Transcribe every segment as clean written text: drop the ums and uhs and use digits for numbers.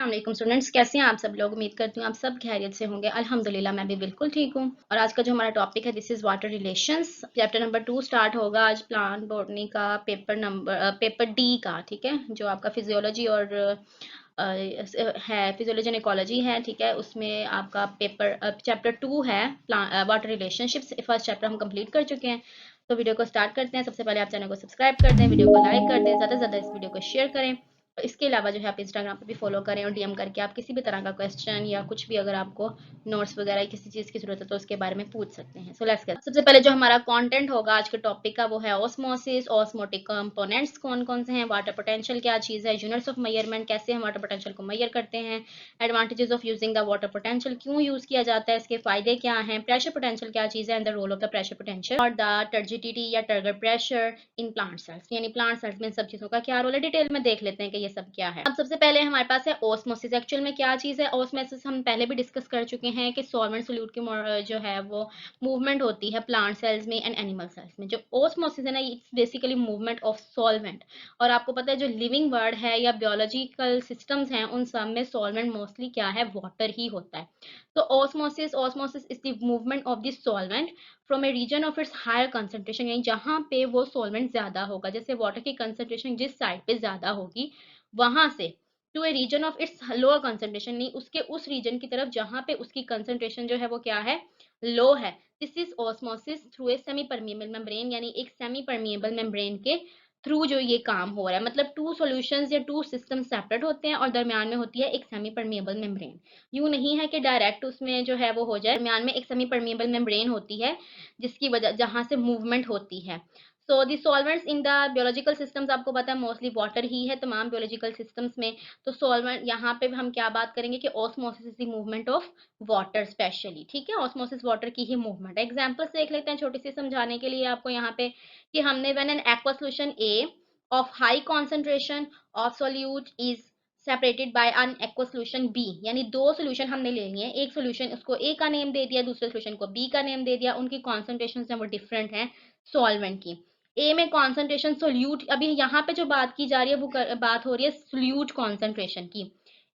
अस्सलाम स्टूडेंट्स, कैसे हैं आप सब लोग। उम्मीद करती हूँ आप सब खैरियत से होंगे। अल्हम्दुलिल्लाह मैं भी बिल्कुल ठीक हूँ। और आज का जो हमारा टॉपिक है this is water relations. Chapter number 2 start होगा आज प्लांट बॉटनी का पेपर डी का। ठीक है, जो आपका फिजियोलॉजी और है, फिजियोलॉजी एंड इकोलॉजी है। ठीक है, उसमें आपका पेपर चैप्टर 2 है वाटर रिलेशनशिप्स। फर्स्ट चैप्टर हम कंप्लीट कर चुके हैं। तो वीडियो को स्टार्ट करते हैं। सबसे पहले आप चैनल को सब्सक्राइब कर दें, वीडियो को लाइक कर दें, ज़्यादा से ज़्यादा इस वीडियो को शेयर करें। इसके अलावा जो है आप इंस्टाग्राम पे भी फॉलो करें और डीएम करके आप किसी भी तरह का क्वेश्चन या कुछ भी, अगर आपको नोट्स वगैरह किसी चीज़ की जरूरत है तो उसके बारे में पूछ सकते हैं। So let's get. सबसे पहले जो हमारा कंटेंट होगा आज के टॉपिक का वो है ऑस्मोसिस। ऑस्मोटिक कंपोनेंट्स कौन कौन से हैं, वाटर पोटेंशियल क्या चीज़ है, यूनिट्स ऑफ मेजरमेंट, कैसे हम वाटर पोटेंशियल को मेजर करते हैं, advantages of using the water potential, क्यों यूज किया जाता है, इसके फायदे क्या हैं, प्रेशर पोटेंशियल क्या चीज़ है and the role of the pressure potential, और द टर्जिडिटी या turgor pressure in plant cells, यानी प्लांट सेल्स में सब चीज़ों का क्या रोल है। डिटेल में देख लेते हैं कि ये सब क्या है। अब सबसे पहले हमारे पास है ऑस्मोसिस। एक्चुअल में क्या चीज़ है ऑस्मोसिस, हम पहले भी डिस्कस कर चुके हैं कि सॉल्वेंट सोल्यूट की जो है वो मूवमेंट होती है प्लांट सेल्स में एंड एनिमल सेल्स में। जो ऑस्मोसिस है ना, it's basically movement of solvent. और आपको पता है जो लिविंग वर्ड है या बियोलॉजिकल सिस्टम्स हैं उन सब में सॉल्वेंट मोस्टली क्या है, वाटर ही होता है। तो osmosis is the movement of the solvent from a region of its higher concentration, यानी जहां पे वो सॉल्वेंट ज्यादा होगा, जैसे वाटर की कंसंट्रेशन जिस साइड पे ज्यादा होगी वहां से to a region of its lower concentration, नहीं उसके उस रीजन की तरफ जहां पे उसकी कंसंट्रेशन जो है वो क्या है, लो है। This is osmosis through a semi permeable membrane, यानी एक सेमी परमिएबल मेम्ब्रेन के थ्रू जो ये काम हो रहा है। मतलब टू सॉल्यूशंस या टू सिस्टम सेपरेट होते हैं और दरमियान में होती है एक सेमी परमिएबल मेम्ब्रेन। यूं नहीं है कि डायरेक्ट उसमें जो है वो हो जाए, दरमियान में एक सेमी परमिएबल मेम्ब्रेन होती है जिसकी वजह जहां से मूवमेंट होती है। सो दी सॉल्वेंट्स इन द बियोलॉजिकल सिस्टम्स, आपको पता है मोस्टली वाटर ही है तमाम बियोलॉजिकल सिस्टम्स में। तो सॉल्वेंट यहाँ पे हम क्या बात करेंगे कि osmosis is the movement of water specially. ठीक है, ऑस्मोसिस वाटर की ही मूवमेंट है। एग्जांपल्स देख लेते हैं छोटी सी समझाने के लिए आपको यहाँ पे कि हमने when an aqua solution A of high concentration of solute is separated by an aqua solution B, यानी दो सॉल्यूशन हमने ले लिए, एक सॉल्यूशन उसको ए का नेम दे दिया, दूसरे सॉल्यूशन को बी का नेम दे दिया, उनकी कॉन्सेंट्रेशन है वो डिफरेंट है सॉल्वेंट की। ए में कॉन्सेंट्रेशन सोल्यूट, अभी यहाँ पे जो बात की जा रही है वो बात हो रही है सोल्यूट कॉन्सेंट्रेशन की।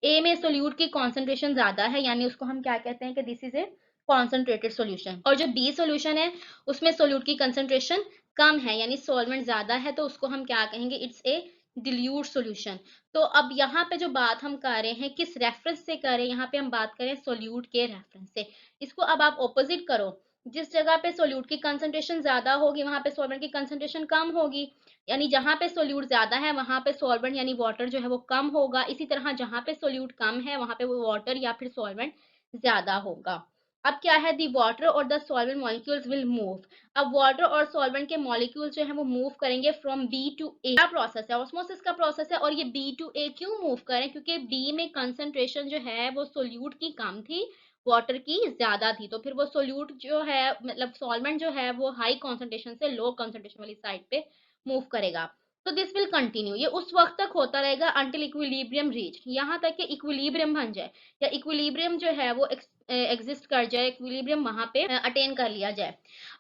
ए में सोल्यूट की कॉन्सेंट्रेशन ज्यादा है, यानी उसको हम क्या कहते हैं कि this is a concentrated solution. और जो बी सोल्यूशन है उसमें सोल्यूट की कंसेंट्रेशन कम है, यानी सॉल्वेंट ज्यादा है, तो उसको हम क्या कहेंगे, इट्स ए डिल्यूट सोल्यूशन। तो अब यहाँ पे जो बात हम कर रहे हैं किस रेफरेंस से कर रहे हैं, यहाँ पे हम बात करें सोल्यूट के रेफरेंस से। इसको अब आप ऑपोजिट करो, जिस जगह पे सोल्यूट की कंसंट्रेशन ज्यादा होगी वहां पे सॉल्वेंट की कंसंट्रेशन कम होगी, यानी जहां पे सोल्यूट ज्यादा है वहां पे सॉल्वेंट यानी वाटर जो है वो कम होगा। इसी तरह जहां पे सोल्यूट कम है वहां पे वो वाटर या फिर सॉल्वेंट ज्यादा होगा। अब क्या है, दी वाटर और the solvent molecules will move. अब वाटर और सॉल्वेंट के मॉलिक्यूल जो है वो मूव करेंगे फ्रॉम बी टू ए। क्या प्रोसेस है, ऑस्मोसिस का प्रोसेस है। और ये बी टू ए क्यों मूव करें, क्योंकि बी में कंसंट्रेशन जो है वो सोल्यूट की कम थी, वाटर की ज्यादा थी, तो फिर वो सोल्यूट जो है मतलब सॉल्वेंट जो है वो हाई कॉन्सेंट्रेशन से लो कॉन्सेंट्रेशन वाली साइड पे मूव करेगा। तो दिस विल कंटिन्यू, ये उस वक्त तक होता रहेगा अंटिल इक्विलिब्रियम रीच, यहाँ तक कि इक्विलिब्रियम बन जाए या इक्विलिब्रियम जो है वो एग्जिस्ट कर जाए, इक्विलिब्रियम वहां पे अटेन कर लिया जाए।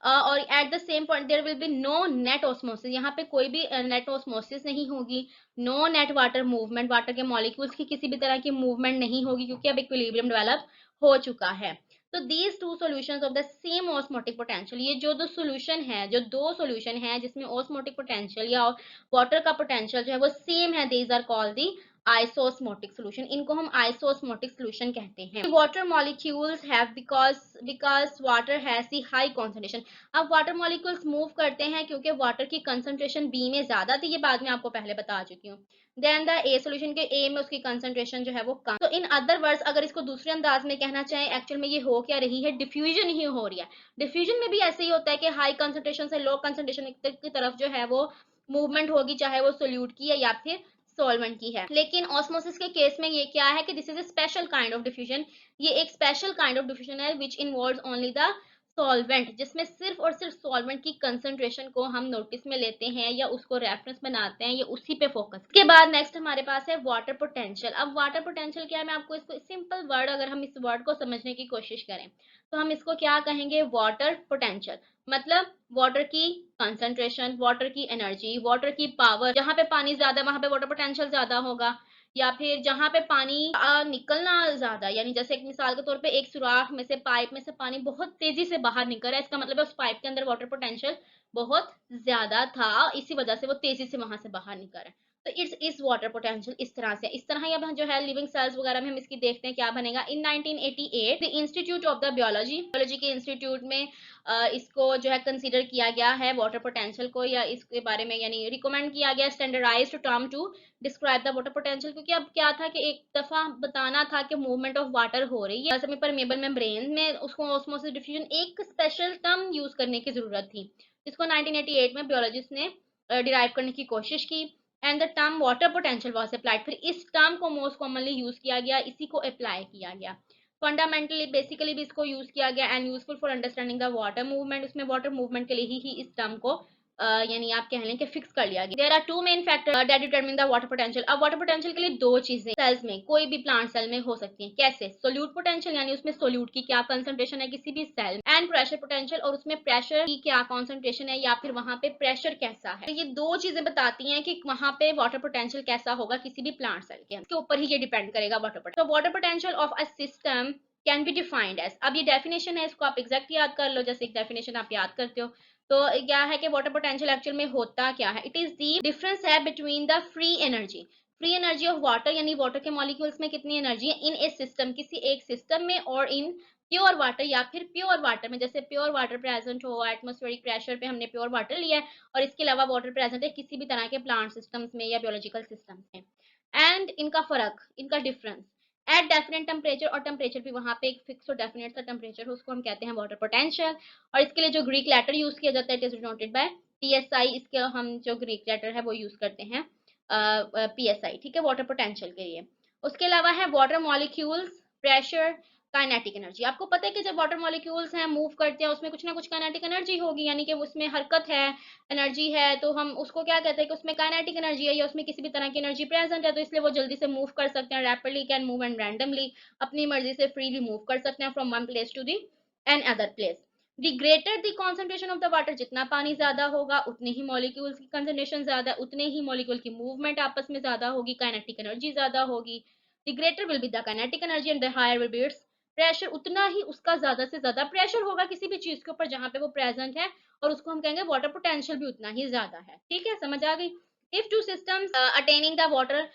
और at the same point there will be no net osmosis, यहाँ पे कोई भी नेट ऑस्मोसिस नहीं होगी। No net water movement, water के मॉलिक्यूल्स की किसी भी तरह की मूवमेंट नहीं होगी क्योंकि अब इक्विलिब्रियम डेवलप हो चुका है। तो these two solutions of the same osmotic potential, ये जो दो सॉल्यूशन है, जो दो सॉल्यूशन है जिसमें ऑस्मोटिक पोटेंशियल या वाटर का पोटेंशियल जो है वो सेम है, these are called the isosmotic solution. इनको हम आइसोस्मोटिक सॉल्यूशन कहते हैं। Water molecules have because water has the high concentration. अब वाटर मॉलिक्यूल्स मूव करते हैं क्योंकि वाटर की कंसंट्रेशन बी में ज्यादा थी, ये बाद में आपको पहले बता चुकी हूँ। देन द ए सोल्यूशन के ए में उसकी कंसंट्रेशन जो है वो कम। तो इन अदर वर्ड्स अगर इसको दूसरे अंदाज में कहना चाहें, एक्चुअल में ये हो क्या रही है, डिफ्यूजन ही हो रही है। डिफ्यूजन में भी ऐसे ही होता है कि हाई कंसंट्रेशन से लो कंसंट्रेशन की तरफ जो है वो मूवमेंट होगी, चाहे वो सोल्यूट की है या फिर सॉल्वेंट की है। लेकिन ऑस्मोसिस के केस में ये क्या है कि this is a special kind of diffusion, ये एक स्पेशल काइंड ऑफ डिफ्यूजन है which involves only the solvent, जिसमें सिर्फ और सिर्फ सॉल्वेंट की कंसंट्रेशन को हम नोटिस में लेते हैं या उसको रेफरेंस बनाते हैं, या उसी पे फोकस। इसके बाद नेक्स्ट हमारे पास है वाटर पोटेंशियल। अब वाटर पोटेंशियल क्या है, मैं आपको इसको सिंपल वर्ड, अगर हम इस वर्ड को समझने की कोशिश करें तो हम इसको क्या कहेंगे, वाटर पोटेंशियल। मतलब वाटर की कंसंट्रेशन, वाटर की एनर्जी, वाटर की पावर, जहां पे पानी ज्यादा है वहां पे वाटर पोटेंशियल ज्यादा होगा। या फिर जहाँ पे पानी निकलना ज्यादा, यानी जैसे एक मिसाल के तौर पे एक सुराख में से, पाइप में से पानी बहुत तेजी से बाहर निकल रहा है, इसका मतलब है उस पाइप के अंदर वाटर पोटेंशियल बहुत ज्यादा था, इसी वजह से वो तेजी से वहां से बाहर निकल रहा है। तो इट्स इस वाटर पोटेंशियल इस तरह से, इस तरह ही अब जो है लिविंग सेल्स वगैरह में हम इसकी देखते हैं क्या बनेगा। इन 1988 the institute of the biology के इंस्टीट्यूट में इसको जो है कंसीडर किया गया है वाटर पोटेंशियल को, या इसके बारे में यानी रिकमेंड किया गया standardized term to describe the water potential, क्योंकि अब क्या था कि एक दफा बताना था कि मूवमेंट ऑफ वाटर हो रही है सेमी परमेबल मेम्ब्रेन में, उसको ऑस्मोसिस डिफ्यूजन एक स्पेशल टर्म यूज करने की जरूरत थी, जिसको 1988 में बियोलॉजिस्ट ने डिराइव करने की कोशिश की, and the term water potential was applied. फिर इस टर्म को मोस्ट कॉमनली यूज किया गया, इसी को अप्लाई किया गया, फंडामेंटली बेसिकली भी इसको यूज किया गया and useful for understanding the water movement, उसमें वाटर मूवमेंट के लिए ही इस टर्म को यानी आप कह लें कि फिक्स कर लिया गया। There are two main factor that determine the water potential. अब वाटर पोटेंशियल के लिए दो चीजें सेल्स में, कोई भी प्लांट सेल में हो सकती हैं। कैसे? सोल्यूट पोटेंशियल, यानी उसमें सोल्यूट की क्या कंसंट्रेशन है किसी भी सेल, एंड प्रेशर पोटेंशियल, और उसमें प्रेशर की क्या कॉन्सेंट्रेशन है या फिर वहां पे प्रेशर कैसा है। तो ये दो चीजें बताती हैं कि वहां पे वाटर पोटेंशियल कैसा होगा किसी भी प्लांट सेल के, इसके ऊपर ही ये डिपेंड करेगा वाटर पोटेंशियल। तो water potential of a system can be defined as, अब ये डेफिनेशन है, इसको आप एग्जैक्ट याद कर लो, जैसे एक डेफिनेशन आप याद करते हो। तो क्या है कि वाटर पोटेंशियल एक्चुअल में होता क्या है? इट इज द डिफरेंस है between the free energy of water, यानी वाटर के मॉलिक्यूल्स में कितनी एनर्जी है इन ए सिस्टम, किसी एक सिस्टम में, और इन प्योर वाटर या फिर प्योर वाटर में, जैसे प्योर वाटर प्रेजेंट हो एटमॉस्फेरिक प्रेशर पे, हमने प्योर वाटर लिया है, और इसके अलावा वाटर प्रेजेंट है किसी भी तरह के प्लांट सिस्टम्स में या बियोलॉजिकल सिस्टम्स में, एंड इनका फर्क, इनका डिफरेंस एट डेफिनेट टेम्परेचर, और टेम्परेचर भी वहां पे एक फिक्स और डेफिनेट सा टेम्परेचर हो, उसको हम कहते हैं वाटर पोटेंशियल। और इसके लिए जो ग्रीक लेटर यूज किया जाता है, it is denoted by PSI, इसके हम जो ग्रीक लेटर है वो यूज करते हैं PSI, ठीक है, वाटर पोटेंशियल के लिए। उसके अलावा है water molecules, pressure, kinetic energy. आपको पता है कि जब वाटर मॉलिक्यूल्स हैं मूव करते हैं, उसमें कुछ ना कुछ काइनेटिक एनर्जी होगी, यानी कि उसमें हरकत है, एनर्जी है, तो हम उसको क्या कहते हैं कि उसमें काइनेटिक एनर्जी है, या उसमें किसी भी तरह की एनर्जी प्रेजेंट है, तो इसलिए वो जल्दी से मूव कर सकते हैं, rapidly can move and randomly, अपनी मर्जी से फ्रीली मूव कर सकते हैं from one place to the another place. The greater the concentration of the water, जितना पानी ज्यादा होगा उतने ही मॉलिक्यूल्स की कंसेंट्रेशन ज्यादा, उतने ही मॉलिक्यूल की मूवमेंट आपस में ज्यादा होगी, काइनेटिक एनर्जी ज्यादा होगी। The greater will be the kinetic energy and the higher will be its pressure, उतना ही उसका ज्यादा से ज्यादा प्रेशर होगा किसी भी चीज के ऊपर जहां पे वो प्रेजेंट है, और उसको हम कहेंगे वाटर पोटेंशियल भी उतना ही ज्यादा है। ठीक है, समझ आ गई? If two systems attaining the water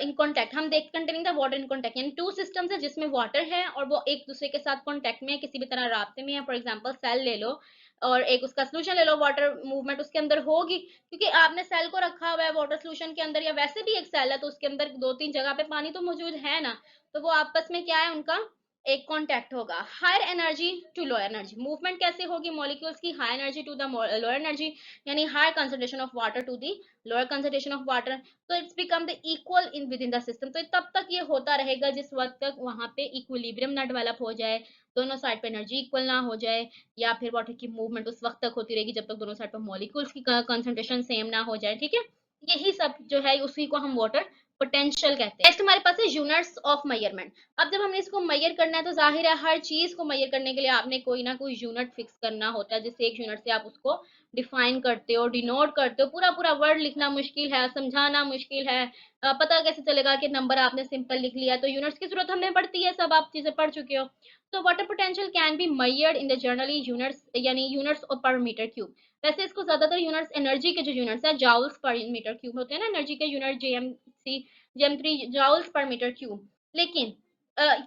in contact, हम देख containing the water in contact, यानी टू सिस्टम्स है जिसमें वाटर है और वो एक दूसरे के साथ कॉन्टेक्ट में है, किसी भी तरह रास्ते में है, फॉर एग्जाम्पल सेल ले लो और एक उसका सोल्यूशन ले लो, वाटर मूवमेंट उसके अंदर होगी, क्योंकि आपने सेल को रखा हुआ है वाटर सोल्यूशन के अंदर, या वैसे भी एक सेल है तो उसके अंदर दो तीन जगह पे पानी तो मौजूद है ना, तो वो आपस में क्या है, उनका एक कांटेक्ट होगा। Higher energy to lower energy, movement कैसे होगी मॉलिक्यूल्स की? High energy to the lower energy, यानी higher concentration of water to the lower concentration of water, तो it's become the equal in within the system. तो तब तक ये होता रहेगा जिस वक्त तक वहां पे इक्विलिब्रियम ना डेवलप हो जाए, दोनों साइड पे एनर्जी इक्वल ना हो जाए, या फिर वाटर की मूवमेंट उस वक्त तक होती रहेगी जब तक दोनों साइड पे मॉलिक्यूल्स की कंसंट्रेशन सेम ना हो जाए। ठीक है, यही सब जो है उसी को हम वाटर पोटेंशियल कहते हैं। नेक्स्ट हमारे पास है यूनिट्स ऑफ मेजरमेंट। अब जब हमने इसको मेजर करना है तो जाहिर है हर चीज को मेजर करने के लिए आपने कोई ना कोई यूनिट फिक्स करना होता है, जिससे एक यूनिट से आप उसको डिफाइन करते हो, डिनोट करते हो। पूरा पूरा वर्ड लिखना मुश्किल है, समझाना मुश्किल है, पता कैसे चलेगा कि नंबर आपने सिंपल लिख लिया? तो यूनिट्स की जरूरत हमें पड़ती है, सब आप चीजें पढ़ चुके हो। तो water potential can be measured in the generally units, यानी यूनिट्स पर मीटर क्यूब। वैसे इसको ज्यादातर यूनिट्स एनर्जी के जो यूनिट्स है जाउल्स पर मीटर क्यूब होते हैं ना, एनर्जी के यूनिट जेम3 जूल्स पर मीटर क्यूब। लेकिन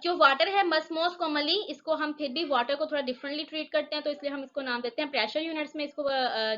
जो वाटर है मोस्ट कॉमनली इसको हम फिर भी वाटर को थोड़ा डिफरेंटली ट्रीट करते हैं, तो इसलिए हम इसको नाम देते हैं प्रेशर यूनिट्स में, इसको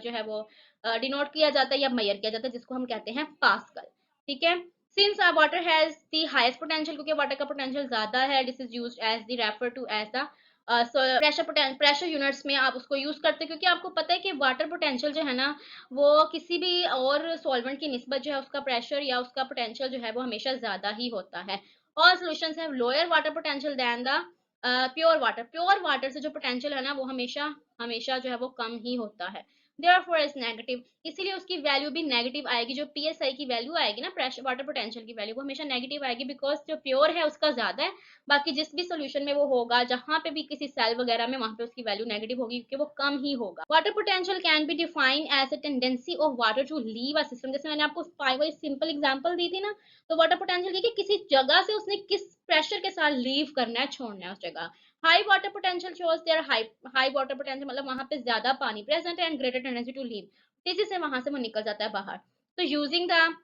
जो है वो डिनोट किया जाता है या मेजर किया जाता है, जिसको हम कहते हैं पास्कल। ठीक है, since water has the highest potential, क्योंकि वाटर का पोटेंशियल ज्यादा है, this is used as the refer to as the pressure units में आप उसको यूज करते हैं, क्योंकि आपको पता है कि वाटर पोटेंशियल जो है ना, वो किसी भी और सॉल्वेंट की निस्बत जो है उसका प्रेशर या उसका पोटेंशियल जो है वो हमेशा ज्यादा ही होता है। All solutions have lower water potential than the pure water. Pure water से जो पोटेंशियल है ना वो हमेशा हमेशा जो है वो कम ही होता है। देयरफॉर इज नेगेटिव, इसीलिए उसकी वैल्यू भी नेगेटिव आएगी। जो पीएसआई की वैल्यू आएगी ना, प्रेशर वाटर पोटेंशियल की वैल्यू, वो हमेशा नेगेटिव आएगी, बिकॉज जो प्योर है उसका ज्यादा है, बाकी जिस भी सोल्यूशन में वो होगा, जहां पे भी किसी सेल वगैरह में, वहां पे उसकी वैल्यू नेगेटिव होगी, क्योंकि वो कम ही होगा। Water potential can be define as a tendency of water to leave a system. जैसे मैंने आपको फाइव सिंपल एग्जांपल दी थी ना, तो वाटर पोटेंशियल ये कि किसी जगह से उसने किस प्रेशर के साथ लीव करना है, छोड़ना है उस जगह। High water potential shows their high water potential, मतलब वहां पे ज्यादा पानी प्रेजेंट है, and greater tendency to leave, तेजी से वहां से वो निकल जाता है बाहर। तो यूजिंग द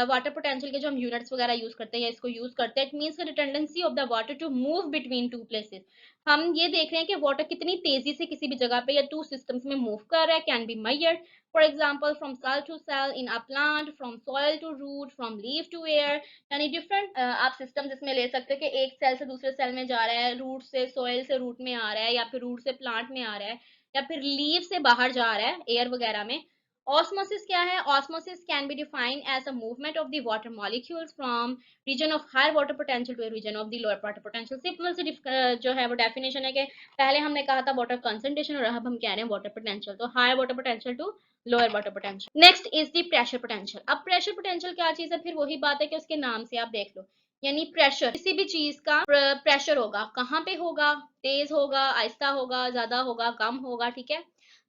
वाटर पोटेंशियल के जो हम यूनिट्स वगैरह यूज करते हैं, इसको यूज करते हैं, it means the tendency of the water to move between two places. हम ये देख रहे हैं कि वाटर कितनी तेजी से किसी भी जगह पे या टू सिस्टम्स में मूव कर रहा है, can be measured. For example from cell to cell in a plant, from soil to root, from leaf to air, यानी डिफरेंट आप सिस्टम इसमें ले सकते हैं कि एक सेल से दूसरे सेल में जा रहा है, रूट से सॉइल से रूट में आ रहा है, या फिर रूट से प्लांट में आ रहा है, या फिर लीव से बाहर जा रहा है एयर वगैरह में। ऑस्मोसिस क्या है? Osmosis can be defined as a movement of the water molecules from region of higher water potential to region of the lower water potential. Simple सी जो है वो डेफिनेशन है कि पहले हमने कहा था वाटर कंसंट्रेशन, और अब हम कह रहे हैं वाटर पोटेंशियल, तो higher water potential to lower water potential. Next is the pressure potential. अब प्रेशर पोटेंशियल क्या चीज है? फिर वही बात है कि उसके नाम से आप देख लो, यानी प्रेशर, किसी भी चीज का प्रेशर होगा, कहाँ पे होगा? तेज होगा, आहिस्ता होगा, ज्यादा होगा, कम होगा, ठीक है।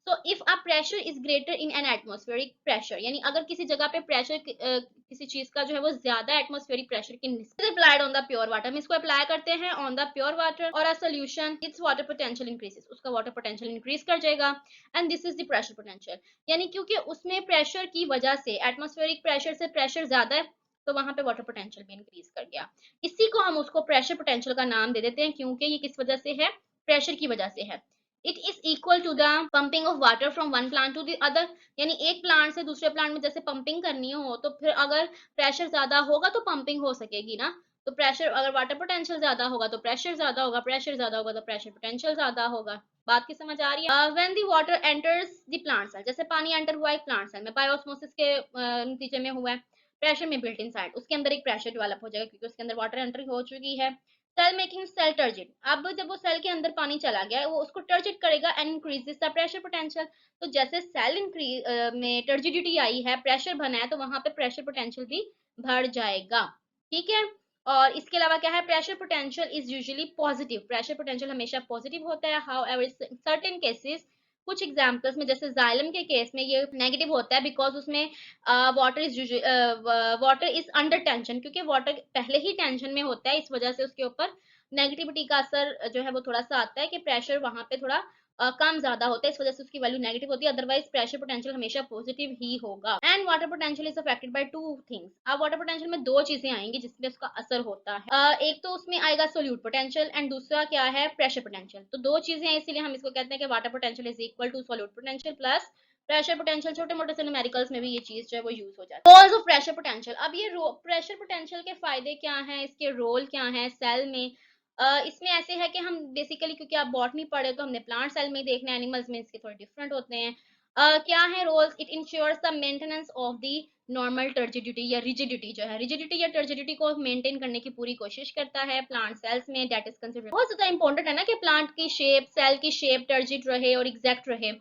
So if a pressure is greater in an atmospheric pressure, यानी अगर किसी जगह पे प्रेशर किसी चीज का जो है वो ज्यादा एटमॉस्फेरिक प्रेशर के applied on the pure water, हम इसको अप्लाई करते हैं ऑन द प्योर वाटर और a solution, it's water potential increases, उसका वाटर पोटेंशियल इंक्रीज कर जाएगा, and this is the pressure potential. यानी क्योंकि उसमें प्रेशर की वजह से, एटमॉस्फेरिक प्रेशर से प्रेशर ज्यादा है, तो वहां पे वाटर पोटेंशियल भी इंक्रीज कर गया। इसी को हम उसको प्रेशर पोटेंशियल का नाम दे देते हैं, क्योंकि ये किस वजह से है? प्रेशर की वजह से है। It is equal to the pumping of water from one plant to the other, यानी एक प्लांट से दूसरे प्लांट में जैसे पंपिंग करनी हो, तो फिर अगर प्रेशर ज्यादा होगा तो पंपिंग हो सकेगी ना। तो प्रेशर, अगर वाटर पोटेंशियल ज्यादा होगा तो प्रेशर ज्यादा होगा, प्रेशर ज्यादा होगा तो प्रेशर पोटेंशियल ज्यादा होगा। बात की समझ आ रही है? When the water enters the plant cell, जैसे पानी एंटर हुआ एक प्लांट सेल में, बायोस्मोसिस के नतीजे में हुआ है, प्रेशर में बिल्ट इन साइड, उसके अंदर एक प्रेशर डेवलप हो जाएगा, क्योंकि उसके अंदर वाटर एंटर हो चुकी है। सेल मेकिंग सेल टर्जिड, अब जब वो सेल के अंदर पानी चला गया, वो उसको टर्जिड करेगा and increases the pressure potential. तो जैसे सेल में टर्जिडिटी आई है, प्रेशर बना है, तो वहां पे प्रेशर पोटेंशियल भी बढ़ जाएगा, ठीक है। और इसके अलावा क्या है? Pressure potential is usually positive, pressure potential हमेशा पॉजिटिव होता है। हाउएवर सर्टेन केसेस, कुछ एग्जांपल्स में, जैसे जाइलम के केस में ये नेगेटिव होता है, बिकॉज उसमें वाटर इज अंडर टेंशन, क्योंकि वाटर पहले ही टेंशन में होता है, इस वजह से उसके ऊपर नेगेटिविटी का असर जो है वो थोड़ा सा आता है, कि प्रेशर वहां पे थोड़ा कम ज्यादा होता है, इस वजह से उसकी वैल्यू नेगेटिव होती है। अदरवाइज प्रेशर पोटेंशियल हमेशा पॉजिटिव ही होगा। And water potential is affected by two things. अब वाटर पोटेंशियल में दो चीजें आएंगी जिसमें उसका असर होता है, एक तो उसमें आएगा सोल्यूट पोटेंशियल, एंड दूसरा क्या है? Pressure potential. तो दो चीजें हैं, इसीलिए हम इसको कहते हैं कि water potential is equal to solute potential plus pressure potential. छोटे मोटे से न्यूमेरिकल्स में भी ये चीज जो है वो यूज हो जाती है। Roles of pressure potential. अब ये प्रेशर पोटेंशियल के फायदे क्या हैं, इसके रोल क्या हैं सेल में? इसमें ऐसे है कि हम बेसिकली, क्योंकि आप बॉटनी पढ़े तो हमने प्लांट सेल में देखना है, एनिमल्स में इसके थोड़े डिफरेंट होते हैं। क्या है roles? It ensures the maintenance of the normal turgidity या रिजिडिटी, जो है रिजिडिटी या टर्जिडिटी को मेंटेन करने की पूरी कोशिश करता है प्लांट सेल्स में। दैट इज कंसिडर्ड बहुत ज्यादा इंपॉर्टेंट है ना, कि प्लांट की शेप, सेल की शेप टर्जिड रहे और एग्जैक्ट रहे,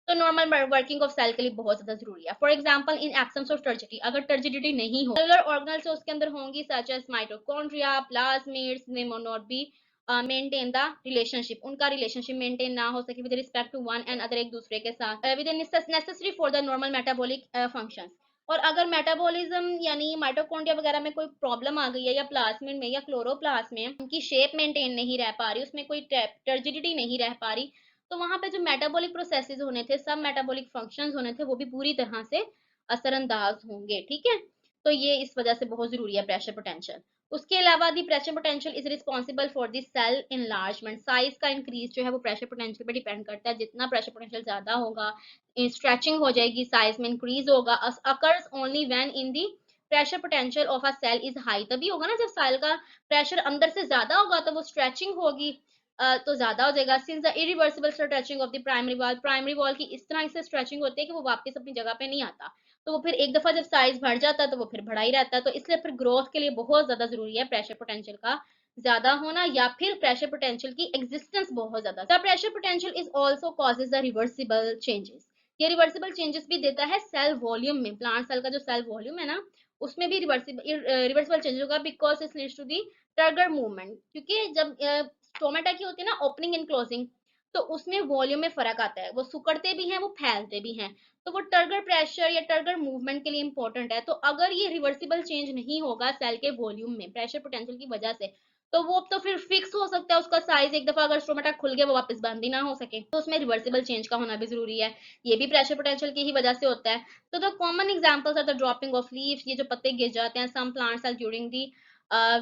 तो नॉर्मल वर्किंग ऑफ सेल के लिए बहुत ज्यादा जरूरी है। For example in absence of turgidity, अगर टर्जिडिटी नहीं हो, सेलुलर ऑर्गेनेल्स उसके अंदर होंगी, such as mitochondria, plasmids, they may not be maintain the relationship, उनका रिलेशनशिप मेंटेन ना हो सके with respect to one and other, एक दूसरे के साथ, with necessary for the normal metabolic functions. और अगर मेटाबॉलिज्म यानी माइटोकॉन्ड्रिया वगैरह में कोई प्रॉब्लम आ गई है, या प्लाज्मिड में या क्लोरोप्लास्ट में उनकी शेप मेंटेन नहीं रह पा रही, उसमें कोई टर्जिडिटी नहीं रह पा रही, तो वहां पे जो मेटाबॉलिक प्रोसेसेस होने थे, सब मेटाबॉलिक फंक्शंस होने थे, वो भी पूरी तरह से असरअंदाज होंगे, ठीक है। तो ये इस वजह से बहुत जरूरी है प्रेशर पोटेंशियल। उसके अलावा the pressure potential is responsible for the cell enlargement, size का इंक्रीज जो है वो प्रेशर पोटेंशियल पे डिपेंड करता है। जितना प्रेशर पोटेंशियल ज्यादा होगा, स्ट्रेचिंग हो जाएगी, साइज में इंक्रीज होगा। Occurs only when in the pressure potential of a cell is high, तभी होगा ना जब सेल का प्रेशर अंदर से ज्यादा होगा, तो वो स्ट्रेचिंग होगी, तो ज्यादा हो जाएगा। Since the irreversible stretching of the primary wall की इस तरह से स्ट्रेचिंग होती है कि वो वापस अपनी जगह पे नहीं आता, तो वो फिर एक दफा जब साइज बढ़ जाता है तो वो फिर बढ़ा ही रहता है। तो इसलिए फिर ग्रोथ के लिए बहुत ज्यादा जरूरी है प्रेशर पोटेंशियल का ज्यादा होना, या फिर प्रेशर पोटेंशियल की एग्जिस्टेंस बहुत ज्यादा। The pressure potential is also causes the reversible changes, ये रिवर्सिबल चेंजेस भी देता है सेल वॉल्यूम में, प्लांट सेल का जो सेल वॉल्यूम है ना उसमें भी रिवर्सिबल चेंज होगा, because it leads to the turgor movement, क्योंकि जब स्टोमेटा की होती है ना ओपनिंग एंड क्लोजिंग, तो उसमें वॉल्यूम में फर्क आता है, वो सिकुड़ते भी हैं वो फैलते भी हैं, तो वो टर्गर प्रेशर या टर्गर मूवमेंट के लिए इंपॉर्टेंट है। तो अगर ये रिवर्सिबल चेंज नहीं होगा सेल के वॉल्यूम में प्रेशर पोटेंशियल की वजह से, तो वो तो फिर फिक्स हो सकता है उसका साइज, एक दफा अगर स्टोमेटा खुल गया वो वापस बंद ही ना हो सके, तो उसमें रिवर्सिबल चेंज का होना भी जरूरी है। ये भी प्रेशर पोटेंशियल की ही वजह से होता है। तो the common examples are the dropping of leaves, ये जो पत्ते गिर जाते हैं, some plants are during the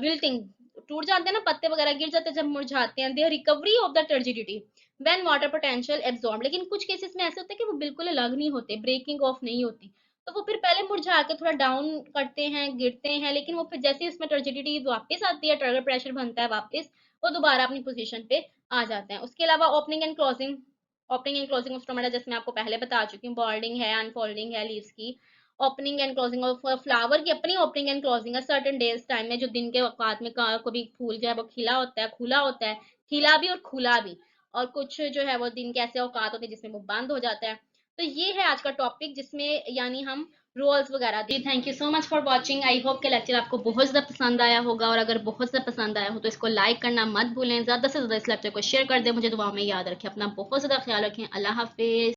wilting, टूट जाते हैं ना पत्ते वगैरह गिर जाते हैं जब मुरझाते हैं, they recovery of the turgidity when water potential absorb, लेकिन कुछ केसेस में ऐसे होते हैं कि वो बिल्कुल अलग नहीं होते, ब्रेकिंग ऑफ नहीं होती, तो वो फिर पहले मुरझा के थोड़ा डाउन करते हैं, गिरते हैं, लेकिन वो फिर जैसे इसमें टर्जिडिटी वापस आती है, टर्गर प्रेशर बनता है वापस, वो दोबारा अपनी पोजीशन पे आ जाते हैं। उसके अलावा opening and closing, opening and closing of stomata जैसे मैं आपको पहले बता चुकी हूँ, बॉल्डिंग है, अनफोल्डिंग है लीव्स की, opening and closing of flower की अपनी ओपनिंग एंड क्लोजिंग है सर्टेन डेज टाइम में, जो दिन के औकात में कभी फूल जो है वो खिला होता है, खुला होता है, खिला भी और खुला भी, और कुछ जो है वो दिन के ऐसे औकात होते हैं जिसमें वो बंद हो जाता है। तो ये है आज का टॉपिक जिसमें यानी हम रोल्स वगैरह दी। Thank you so much for watching, I hope के लेक्चर आपको बहुत ज़्यादा पसंद आया होगा, और अगर बहुत ज़्यादा पसंद आया हो तो इसको लाइक करना मत भूलें, ज़्यादा से ज़्यादा इस लेक्चर को शेयर कर दें, मुझे दुआओं में याद रखें, अपना बहुत ज़्यादा ख्याल रखें, अल्लाह हाफिज़।